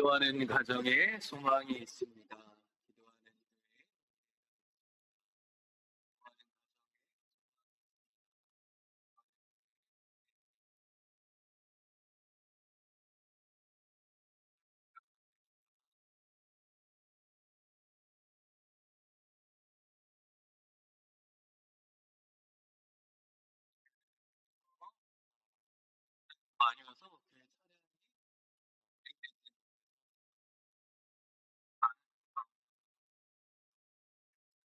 기도하는 가정에 소망이 있습니다. 기도하는 교회, 많이 와서 교회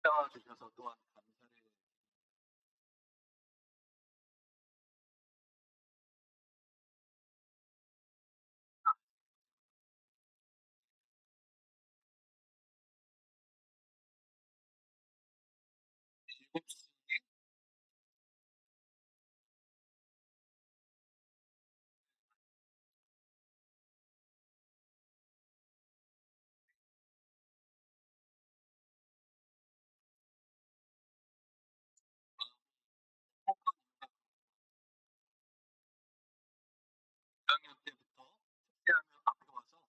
찾아와 주셔서 또한 감사를. 일곱 시 혹은 2학년 때부터 숙제하면 앞에 와서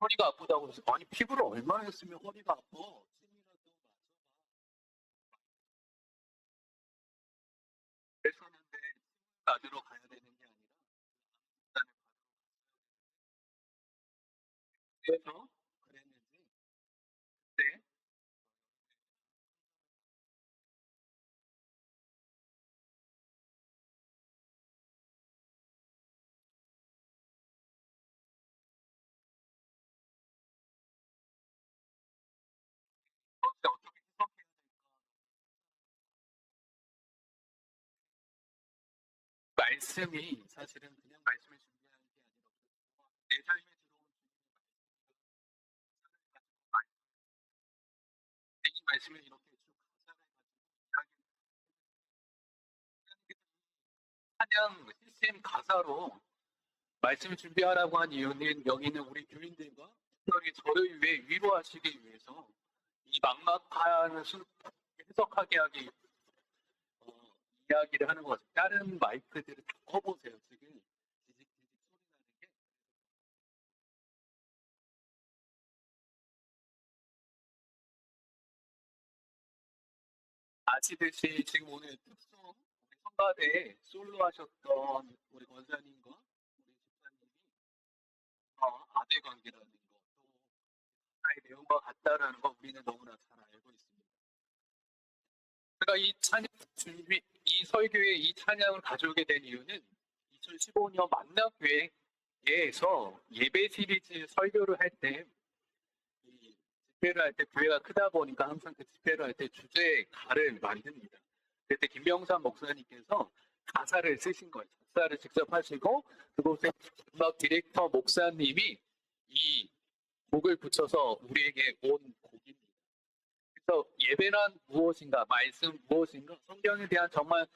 허리가 아프다고 해서 아니 피부를 얼마나 했으면 허리가 아파? 침이라도 그랬었는데 맞으러 가야 되는 게 아니라 진단을 받으러 그랬는지 그때 진짜 어떻게 해석해야 말씀이 사실은 그냥 말씀을 준비하는 게 아니라 내 삶에 들어온 이 말씀을 이렇게 쭉 가사를 가지고 찬양 CCM 가사로 말씀을 준비하라고 한 이유는 여기는 우리 교인들과 특별히 저를 위해 위로하시기 위해서 이 막막한 해석하게 하기 어, 이야기를 하는 거죠. 다른 마이크들을 다 꺼보세요. 지금 지직지직 소리 나는 게 아시듯이 지금 오늘 특송 우리 성가대에 솔로 하셨던 우리 권사님과 우리 집사님이 아들 관계라는 거, 또 하나의 내용과 같다라는 거 우리는 너무나 잘 알고 있습니다. 제가 이 찬양 준비, 이 설교에 이 찬양을 가져오게 된 이유는 2015년 만나교회에서 예배 시리즈 설교를 할 때, 이 집회를 할 때 교회가 크다 보니까 항상 그 집회를 할 때 주제 가를 만듭니다. 그때 김병삼 목사님께서 가사를 쓰신 거예요. 작사를 직접 하시고 그곳에 음악 디렉터 목사님이 이 곡을 붙여서 우리에게 온 곡입니다. 그래서 예배란 무엇인가, 말씀 무엇인가, 성경에 대한 정말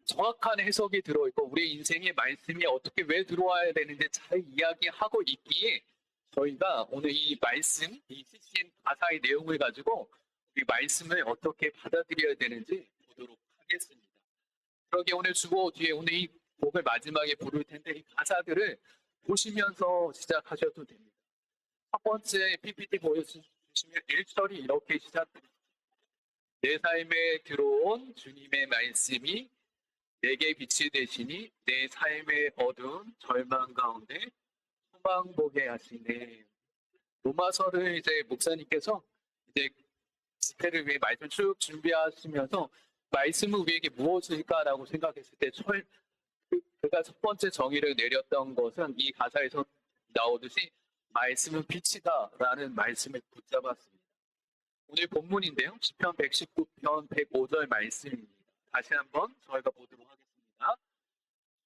정확한 해석이 들어있고 우리 인생에 말씀이 어떻게 왜 들어와야 되는지 잘 이야기하고 있기에 저희가 오늘 이 말씀, 이 CCM 가사의 내용을 가지고 이 말씀을 어떻게 받아들여야 되는지 보도록 하겠습니다. 그러게 오늘 주보 뒤에 오늘 이 곡을 마지막에 부를 텐데 이 가사들을 보시면서 시작하셔도 됩니다. 첫 번째 PPT 보여주시면 1절이 이렇게 시작됩니다. 내 삶에 들어온 주님의 말씀이 내게 빛이 되시니 내 삶의 어두운 절망 가운데 소망 보게 하시네. 로마서를 이제 목사님께서 이제 집회를 위해 말씀 쭉 준비하시면서 말씀은 우리에게 무엇일까라고 생각했을 때 그가 첫 번째 정의를 내렸던 것은 이 가사에서 나오듯이 말씀은 빛이다라는 말씀을 붙잡았습니다. 오늘 본문인데요. 시편 119편 105절 말씀입니다. 다시 한번 저희가 보도록 하겠습니다.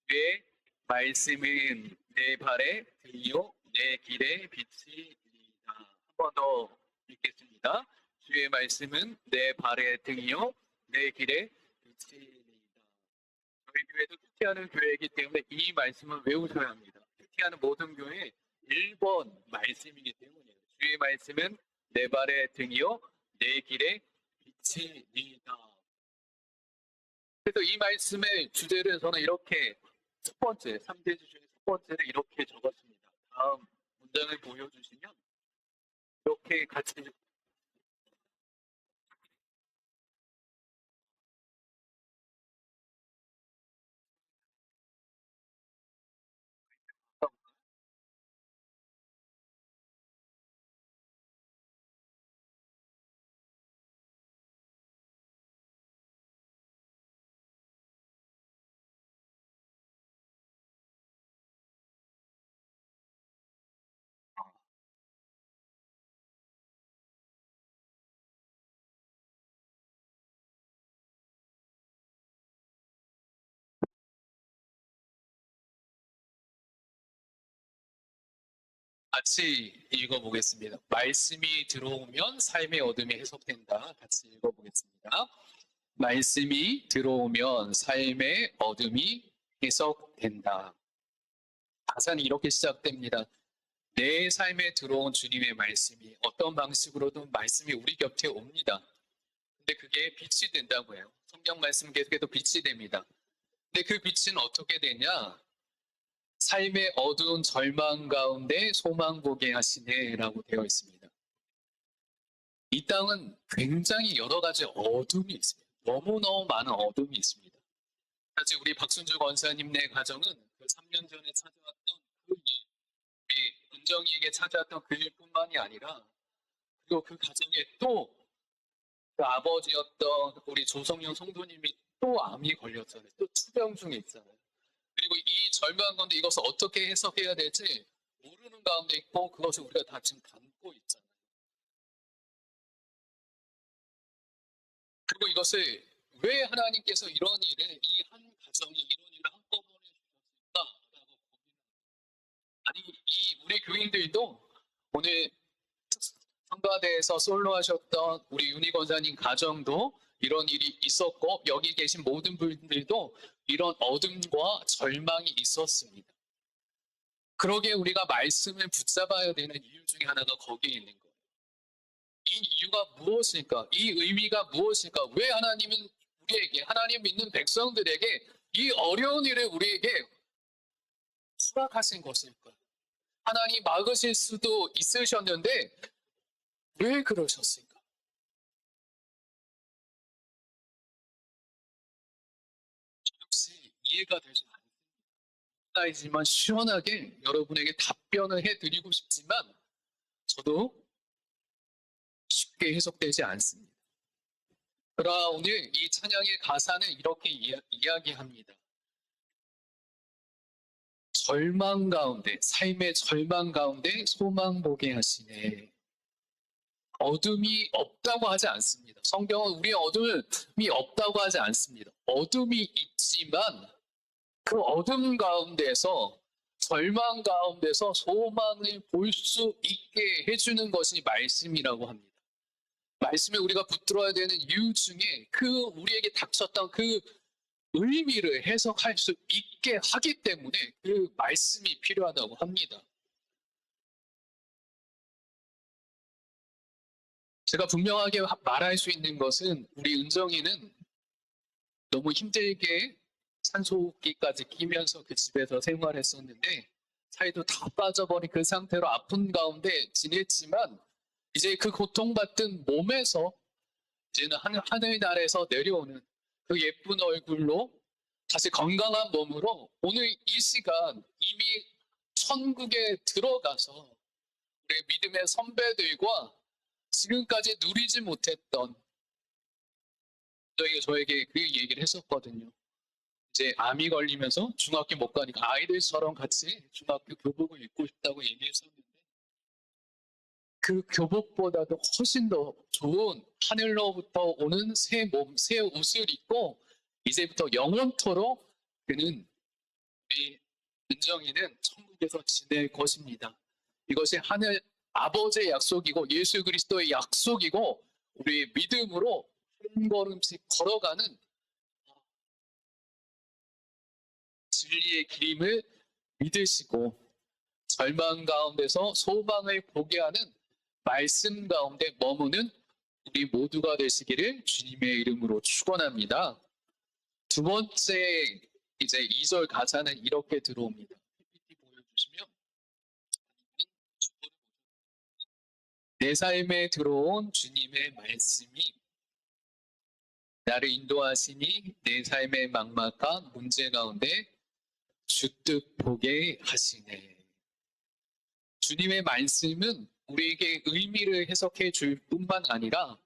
내 말씀은 내 발에 등이요 내 길에 빛이니이다. 한 번 더 읽겠습니다. 주의 말씀은 내 발에 등이요 내 길에 빛이니이다. 저희 교회도 큐티하는 교회이기 때문에 이 말씀은 외우셔야 합니다. 큐티하는 모든 교회 1번 말씀이기 때문이에요. 주의 말씀은 내 발의 등이요 내 길의 빛이니이다. 그래서 이 말씀의 주제를 저는 이렇게 첫 번째, 3대주 중에 첫 번째를 이렇게 적었습니다. 다음 문장을 보여주시면 이렇게 같이 같이 읽어보겠습니다. 말씀이 들어오면 삶의 어둠이 해석된다. 같이 읽어보겠습니다. 말씀이 들어오면 삶의 어둠이 해석된다. 가사는 이렇게 시작됩니다. 내 삶에 들어온 주님의 말씀이 어떤 방식으로든 말씀이 우리 곁에 옵니다. 근데 그게 빛이 된다고 해요. 성경 말씀 계속해서 빛이 됩니다. 근데 그 빛은 어떻게 되냐? 삶의 어두운 절망 가운데 소망 보게 하시네라고 되어 있습니다. 이 땅은 굉장히 여러 가지 어둠이 있습니다. 너무너무 많은 어둠이 있습니다. 사실 우리 박순주 권사님네 가정은 그 3년 전에 찾아왔던 그 일, 우리 은정이에게 찾아왔던 그 일뿐만이 아니라 그리고 그 가정에 또 그 아버지였던 우리 조성영 성도님이 또 암이 걸렸잖아요. 또 투병 중에 있잖아요. 그리고 이 절묘한 건데 이것을 어떻게 해석해야 될지 모르는 가운데 있고 그것을 우리가 다 지금 담고 있잖아요. 그리고 이것을 왜 하나님께서 이런 일을 이 한 가정이 이런 일을 한꺼번에 주셨을까라고 고민을 아니 이 우리 교인들도 오늘 성가대에서 솔로 하셨던 우리 윤희 권사님 가정도 이런 일이 있었고 여기 계신 모든 분들도 이런 어둠과 절망이 있었습니다. 그러기에 우리가 말씀을 붙잡아야 되는 이유 중에 하나가 거기에 있는 거예요. 이 이유가 무엇일까? 이 의미가 무엇일까? 왜 하나님은 우리에게, 하나님 믿는 백성들에게 이 어려운 일을 우리에게 수락하신 것일까? 하나님 막으실 수도 있으셨는데 왜 그러셨을까? 혹시 이해가 되지 않나이지만 시원하게 여러분에게 답변을 해드리고 싶지만 저도 쉽게 해석되지 않습니다. 그러나 오늘 이 찬양의 가사는 이렇게 이야기합니다. 절망 가운데, 삶의 절망 가운데 소망 보게 하시네. 어둠이 없다고 하지 않습니다. 성경은 우리의 어둠이 없다고 하지 않습니다. 어둠이 있지만 그 어둠 가운데서 절망 가운데서 소망을 볼 수 있게 해주는 것이 말씀이라고 합니다. 말씀에 우리가 붙들어야 되는 이유 중에 그 우리에게 닥쳤던 그 의미를 해석할 수 있게 하기 때문에 그 말씀이 필요하다고 합니다. 제가 분명하게 말할 수 있는 것은 우리 은정이는 너무 힘들게 산소호흡기까지 끼면서 그 집에서 생활했었는데 살도 다 빠져버린 그 상태로 아픈 가운데 지냈지만 이제 그 고통받던 몸에서 이제는 하늘나라에서 내려오는 그 예쁜 얼굴로 다시 건강한 몸으로 오늘 이 시간 이미 천국에 들어가서 우리 믿음의 선배들과 지금까지 누리지 못했던 저에게 그 얘기를 했었거든요. 이제 암이 걸리면서 중학교 못 가니까 아이들처럼 같이 중학교 교복을 입고 싶다고 얘기했었는데 그 교복보다도 훨씬 더 좋은 하늘로부터 오는 새 몸, 새 옷을 입고 이제부터 영원토록 그는 우리 은정이는 천국에서 지낼 것입니다. 이것이 하늘 아버지의 약속이고 예수 그리스도의 약속이고 우리의 믿음으로 한 걸음씩 걸어가는 진리의 길임을 믿으시고 절망 가운데서 소망을 보게 하는 말씀 가운데 머무는 우리 모두가 되시기를 주님의 이름으로 축원합니다. 두 번째 이제 2절 가사는 이렇게 들어옵니다. PPT 보여주시면 내 삶에 들어온 주님의 말씀이 나를 인도하시니 내 삶의 막막한 문제 가운데 주뜻 보게 하시네. 주님의 말씀은 우리에게 의미를 해석해 줄 뿐만 아니라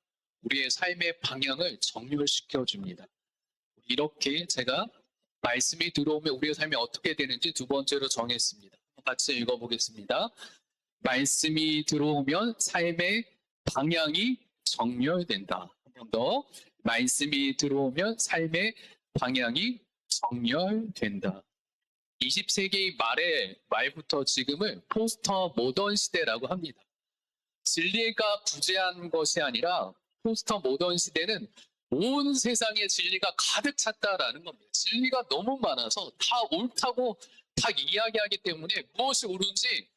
우리의 삶의 방향을 정렬시켜 줍니다. 이렇게 제가 말씀이 들어오면 우리의 삶이 어떻게 되는지 두 번째로 정했습니다. 같이 읽어보겠습니다. 말씀이 들어오면 삶의 방향이 정렬된다. 한 번 더. 말씀이 들어오면 삶의 방향이 정렬된다. 20세기 말부터 지금을 포스터 모던 시대라고 합니다. 진리가 부재한 것이 아니라 포스터 모던 시대는 온 세상에 진리가 가득 찼다라는 겁니다. 진리가 너무 많아서 다 옳다고 다 이야기하기 때문에 무엇이 옳은지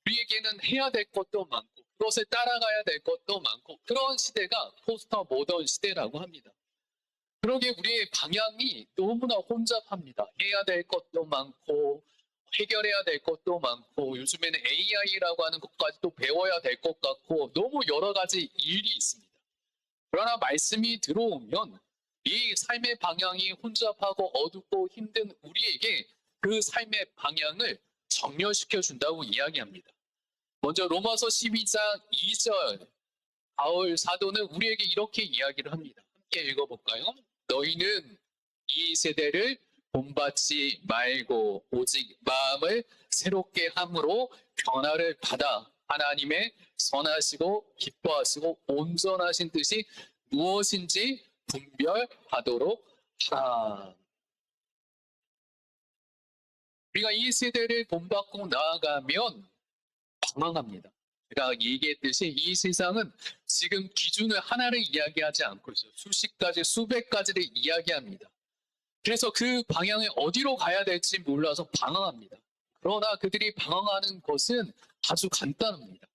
우리에게는 해야 될 것도 많고 그것을 따라가야 될 것도 많고 그런 시대가 포스터 모던 시대라고 합니다. 그러기에 우리의 방향이 너무나 혼잡합니다. 해야 될 것도 많고 해결해야 될 것도 많고 요즘에는 AI라고 하는 것까지도 배워야 될 것 같고 너무 여러 가지 일이 있습니다. 그러나 말씀이 들어오면 이 삶의 방향이 혼잡하고 어둡고 힘든 우리에게 그 삶의 방향을 정렬시켜 준다고 이야기합니다. 먼저 로마서 12장 2절 바울 사도는 우리에게 이렇게 이야기를 합니다. 함께 읽어볼까요? 너희는 이 세대를 본받지 말고 오직 마음을 새롭게 함으로 변화를 받아 하나님의 선하시고 기뻐하시고 온전하신 뜻이 무엇인지 분별하도록 하라. 우리가 이 세대를 본받고 나아가면 방황합니다. 제가 얘기했듯이 이 세상은 지금 기준을 하나를 이야기하지 않고 있어요. 수십 가지, 수백 가지를 이야기합니다. 그래서 그 방향에 어디로 가야 될지 몰라서 방황합니다. 그러나 그들이 방황하는 것은 아주 간단합니다.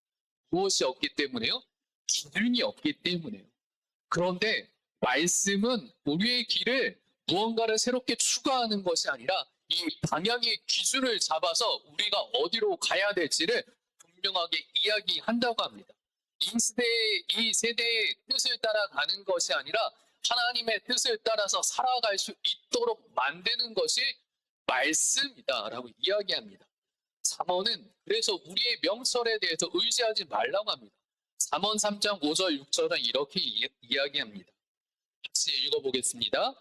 무엇이 없기 때문에요? 기준이 없기 때문에요. 그런데 말씀은 우리의 길을 무언가를 새롭게 추가하는 것이 아니라 이 방향의 기준을 잡아서 우리가 어디로 가야 될지를 분명하게 이야기한다고 합니다. 이 세대의 뜻을 따라가는 것이 아니라 하나님의 뜻을 따라서 살아갈 수 있도록 만드는 것이 말씀이다라고 이야기합니다. 잠언은 그래서 우리의 명철에 대해서 의지하지 말라고 합니다. 잠언 3장 5절 6절은 이렇게 이야기합니다. 같이 읽어보겠습니다.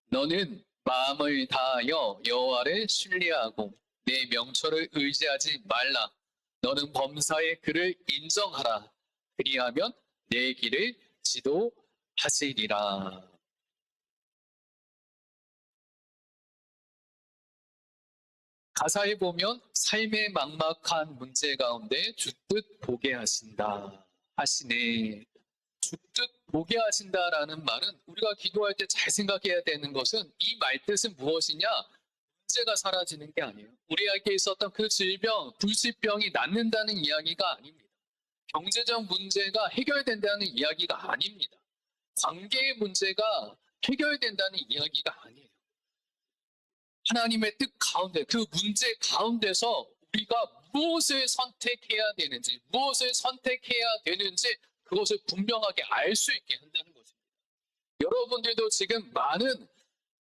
너는 마음을 다하여 여호와를 신뢰하고 내 명철을 의지하지 말라. 너는 범사의 그를 인정하라. 그리하면 내 길을 지도하시리라. 가사에 보면 삶의 막막한 문제 가운데 주뜻 보게 하시네. 주뜻 보게 하신다라는 말은 우리가 기도할 때 잘 생각해야 되는 것은 이 말뜻은 무엇이냐? 문제가 사라지는 게 아니에요. 우리에게 있었던 그 질병, 불치병이 낫는다는 이야기가 아닙니다. 경제적 문제가 해결된다는 이야기가 아닙니다. 관계의 문제가 해결된다는 이야기가 아니에요. 하나님의 뜻 가운데, 그 문제 가운데서 우리가 무엇을 선택해야 되는지, 그것을 분명하게 알 수 있게 한다는 것입니다. 여러분들도 지금 많은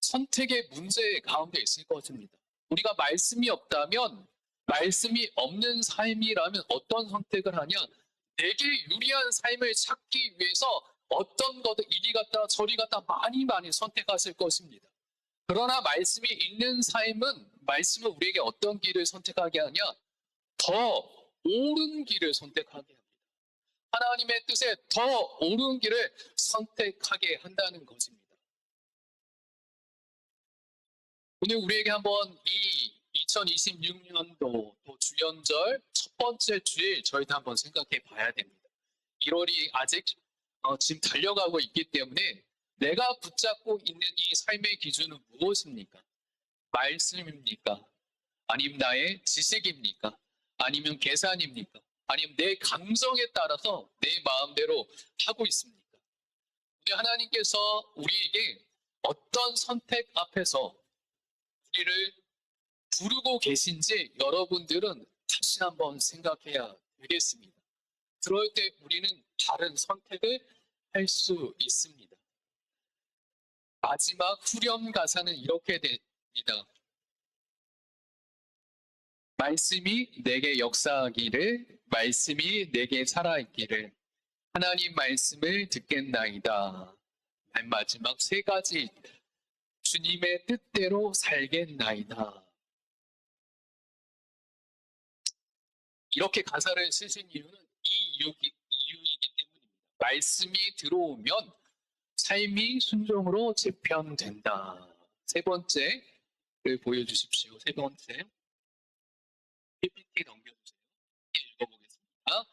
선택의 문제 가운데 있을 것입니다. 우리가 말씀이 없다면, 말씀이 없는 삶이라면 어떤 선택을 하냐? 내게 유리한 삶을 찾기 위해서 어떤 것들 이리 갔다 저리 갔다 많이 선택하실 것입니다. 그러나 말씀이 있는 말씀은 우리에게 어떤 길을 선택하게 하냐? 더 옳은 길을 선택하게 합니다. 하나님의 뜻에 더 옳은 길을 선택하게 한다는 것입니다. 오늘 우리에게 한번 이 2026년도 또 주연절 첫 번째 주일 저희도 한번 생각해 봐야 됩니다. 1월이 아직 지금 달려가고 있기 때문에 내가 붙잡고 있는 이 삶의 기준은 무엇입니까? 말씀입니까? 아니면 나의 지식입니까? 아니면 계산입니까? 아니면 내 감정에 따라서 내 마음대로 하고 있습니까? 우리 하나님께서 우리에게 어떤 선택 앞에서 우리를 부르고 계신지 여러분들은 다시 한번 생각해야 되겠습니다. 그럴 때 우리는 다른 선택을 할 수 있습니다. 마지막 후렴 가사는 이렇게 됩니다. 말씀이 내게 역사하기를, 말씀이 내게 살아있기를, 하나님 말씀을 듣겠나이다. 맨 마지막 세 가지, 주님의 뜻대로 살겠나이다. 이렇게 가사를 쓰신 이유는 이유이기 때문입니다. 말씀이 들어오면 삶이 순종으로 재편된다. 세 번째를 보여주십시오. 세 번째. PPT 넘겨주세요. 읽어보겠습니다.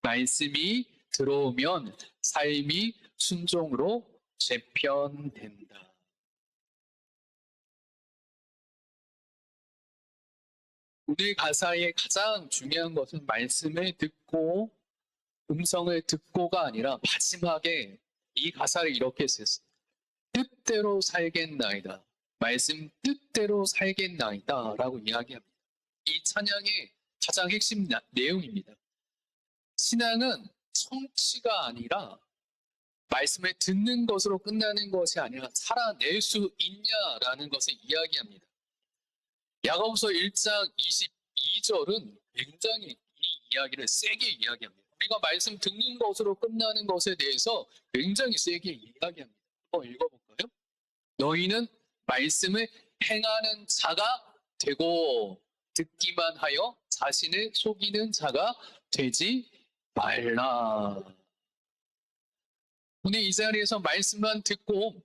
말씀이 들어오면 삶이 순종으로 재편된다. 오늘 가사의 가장 중요한 것은 말씀을 듣고 음성을 듣고가 아니라 마지막에 이 가사를 이렇게 썼어요. 뜻대로 살겠나이다. 말씀 뜻대로 살겠나이다 라고 이야기합니다. 이 찬양의 가장 핵심 내용입니다. 신앙은 성취가 아니라 말씀을 듣는 것으로 끝나는 것이 아니라 살아낼 수 있냐라는 것을 이야기합니다. 야고보서 1장 22절은 굉장히 이 이야기를 세게 이야기합니다. 우리가 말씀 듣는 것으로 끝나는 것에 대해서 굉장히 세게 이야기합니다. 한번 읽어볼까요? 너희는 말씀을 행하는 자가 되고 듣기만 하여 자신을 속이는 자가 되지 말라. 오늘 이 자리에서 말씀만 듣고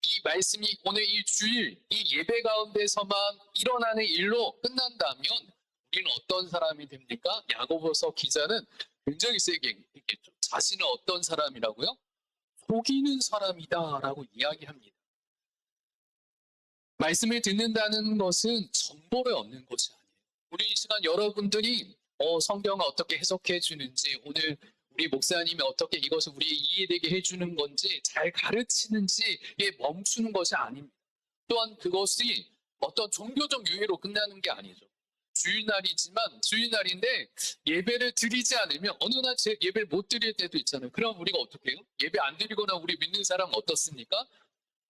이 말씀이 오늘 이 주일, 이 예배 가운데서만 일어나는 일로 끝난다면 우리는 어떤 사람이 됩니까? 야고보서 기자는 굉장히 세게 얘기했죠. 자신은 어떤 사람이라고요? 속이는 사람이다 라고 이야기합니다. 말씀을 듣는다는 것은 정보를 얻는 것이 아니에요. 우리 이 시간 여러분들이 성경을 어떻게 해석해 주는지, 오늘 우리 목사님이 어떻게 이것을 우리의 이해되게 해주는 건지, 잘 가르치는지에 멈추는 것이 아닙니다. 또한 그것이 어떤 종교적 유예로 끝나는 게 아니죠. 주일날이지만 주일날인데 예배를 드리지 않으면 어느 날 예배를 못 드릴 때도 있잖아요. 그럼 우리가 어떻게 해요? 예배 안 드리거나 우리 믿는 사람은 어떻습니까?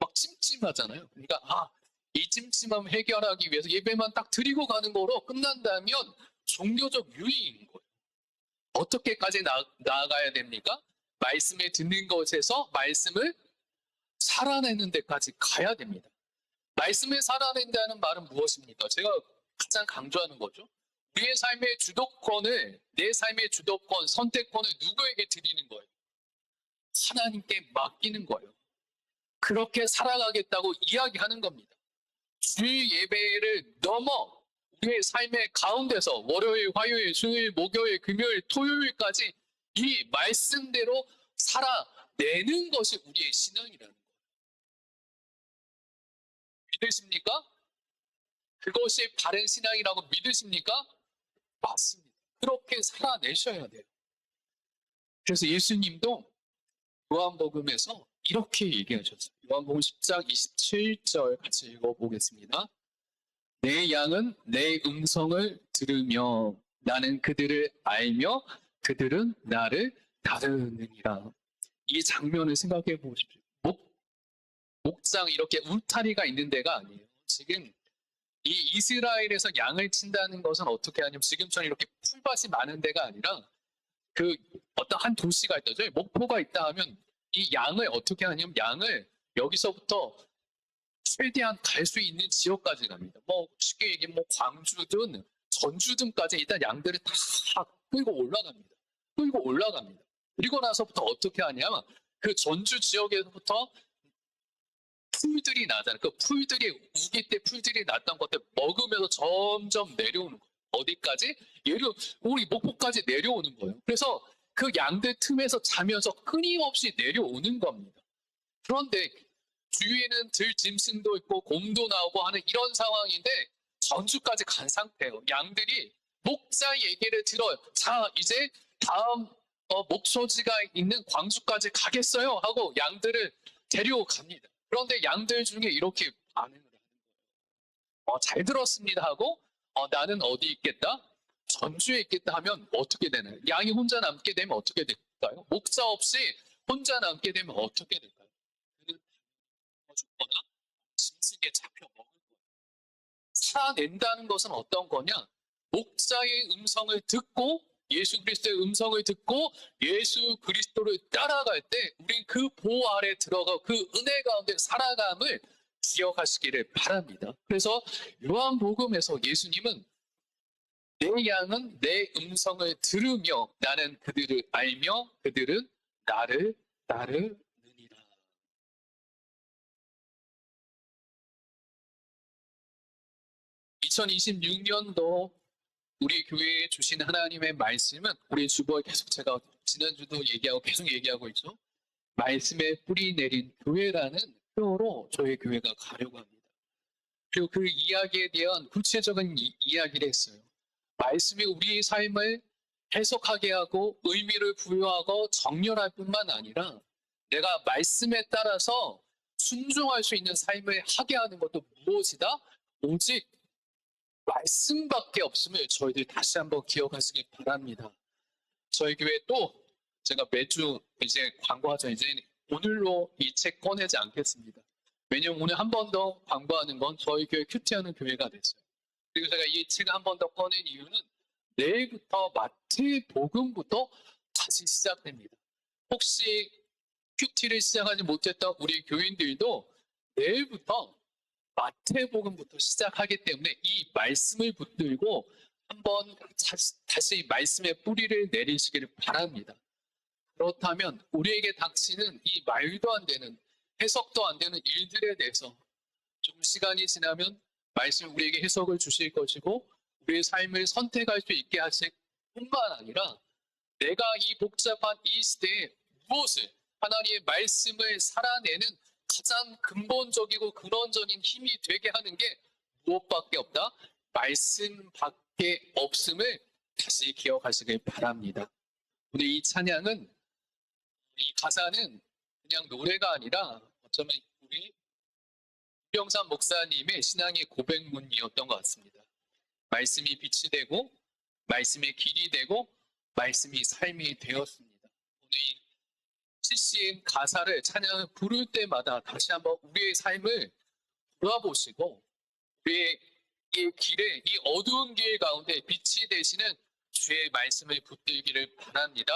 막 찜찜하잖아요. 그러니까 이 찜찜함 해결하기 위해서 예배만 딱 드리고 가는 거로 끝난다면 종교적 유예인 거예요. 어떻게까지 나아가야 됩니까? 말씀을 듣는 것에서 말씀을 살아내는 데까지 가야 됩니다. 말씀을 살아낸다는 말은 무엇입니까? 제가 가장 강조하는 거죠. 우리의 삶의 주도권을, 내 삶의 주도권, 선택권을 누구에게 드리는 거예요? 하나님께 맡기는 거예요. 그렇게 살아가겠다고 이야기하는 겁니다. 주일 예배를 넘어 우리의 삶의 가운데서 월요일, 화요일, 수요일, 목요일, 금요일, 토요일까지 이 말씀대로 살아내는 것이 우리의 신앙이라는 거예요. 믿으십니까? 그것이 바른 신앙이라고 믿으십니까? 맞습니다. 그렇게 살아내셔야 돼요. 그래서 예수님도 요한복음에서 이렇게 얘기하셨어요. 요한복음 10장 27절 같이 읽어보겠습니다. 내 양은 내 음성을 들으며 나는 그들을 알며 그들은 나를 따르느니라. 이 장면을 생각해 보십시오. 목장 이렇게 울타리가 있는 데가 아니에요. 지금 이 이스라엘에서 양을 친다는 것은 어떻게 하냐면 지금처럼 이렇게 풀밭이 많은 데가 아니라 그 어떤 한 도시가 있다죠. 목포가 있다 하면 이 양을 어떻게 하냐면 양을 여기서부터 최대한 갈 수 있는 지역까지 갑니다. 뭐 쉽게 얘기하면 뭐 광주든 전주든까지 일단 양들을 다 끌고 올라갑니다. 끌고 올라갑니다. 그리고 나서부터 어떻게 하냐면 그 전주 지역에서부터 풀들이 나잖아요. 그 풀들이 우기 때 풀들이 났던 것들 먹으면서 점점 내려오는 거예요. 어디까지? 우리 목포까지 내려오는 거예요. 그래서 그 양들 틈에서 자면서 끊임없이 내려오는 겁니다. 그런데 주위에는 들짐승도 있고 곰도 나오고 하는 이런 상황인데 전주까지 간 상태예요. 양들이 목자 얘기를 들어요. 자, 이제 다음 목소지가 있는 광주까지 가겠어요 하고 양들을 데려갑니다. 그런데 양들 중에 이렇게 반응을 하는 거예요. 잘 들었습니다 하고 나는 어디 있겠다? 전주에 있겠다 하면 어떻게 되나요? 양이 혼자 남게 되면 어떻게 될까요? 목자 없이 혼자 남게 되면 어떻게 될까요? 그는 죽거나 짐승에 잡혀 먹을 거예요. 살아낸다는 것은 어떤 거냐? 목자의 음성을 듣고 예수 그리스도의 음성을 듣고 예수 그리스도를 따라갈 때 우린 그 보호 아래 들어가 그 은혜 가운데 살아감을 기억하시기를 바랍니다. 그래서 요한복음에서 예수님은 내 양은 내 음성을 들으며 나는 그들을 알며 그들은 나를 따르느니라. 2026년도 우리 교회에 주신 하나님의 말씀은 우리 주보에 계속 제가 지난주도 얘기하고 계속 얘기하고 있죠. 말씀에 뿌리 내린 교회라는 표로 저희 교회가 가려고 합니다. 그리고 그 이야기에 대한 구체적인 이야기를 했어요. 말씀이 우리 삶을 해석하게 하고 의미를 부여하고 정렬할 뿐만 아니라 내가 말씀에 따라서 순종할 수 있는 삶을 하게 하는 것도 무엇이다? 오직 말씀밖에 없음을 저희들 다시 한번 기억하시기 바랍니다. 저희 교회 또 제가 매주 이제 광고하죠. 이제 오늘로 이 책 꺼내지 않겠습니다. 왜냐면 오늘 한 번 더 광고하는 건 저희 교회 큐티하는 교회가 됐어요. 그리고 제가 이 책을 한 번 더 꺼낸 이유는 내일부터 마태복음부터 다시 시작됩니다. 혹시 큐티를 시작하지 못했던 우리 교인들도 내일부터 마태복음부터 시작하기 때문에 이 말씀을 붙들고 한번 다시 말씀의 뿌리를 내리시기를 바랍니다. 그렇다면 우리에게 닥치는 이 말도 안 되는 해석도 안 되는 일들에 대해서 조금 시간이 지나면 말씀 우리에게 해석을 주실 것이고 우리의 삶을 선택할 수 있게 하실 뿐만 아니라 내가 이 복잡한 이 시대에 무엇을 하나님의 말씀을 살아내는 가장 근본적이고 근원적인 힘이 되게 하는 게 무엇밖에 없다? 말씀밖에 없음을 다시 기억하시길 바랍니다. 오늘 이 찬양은 이 가사는 그냥 노래가 아니라 어쩌면 우리 김병삼 목사님의 신앙의 고백문이었던 것 같습니다. 말씀이 빛이 되고 말씀의 길이 되고 말씀이 삶이 되었습니다. 오늘 이 CCN 가사를 찬양을 부를 때마다 다시 한번 우리의 삶을 돌아보시고 우리의 이 길에 이 어두운 길 가운데 빛이 되시는 주의 말씀을 붙들기를 바랍니다.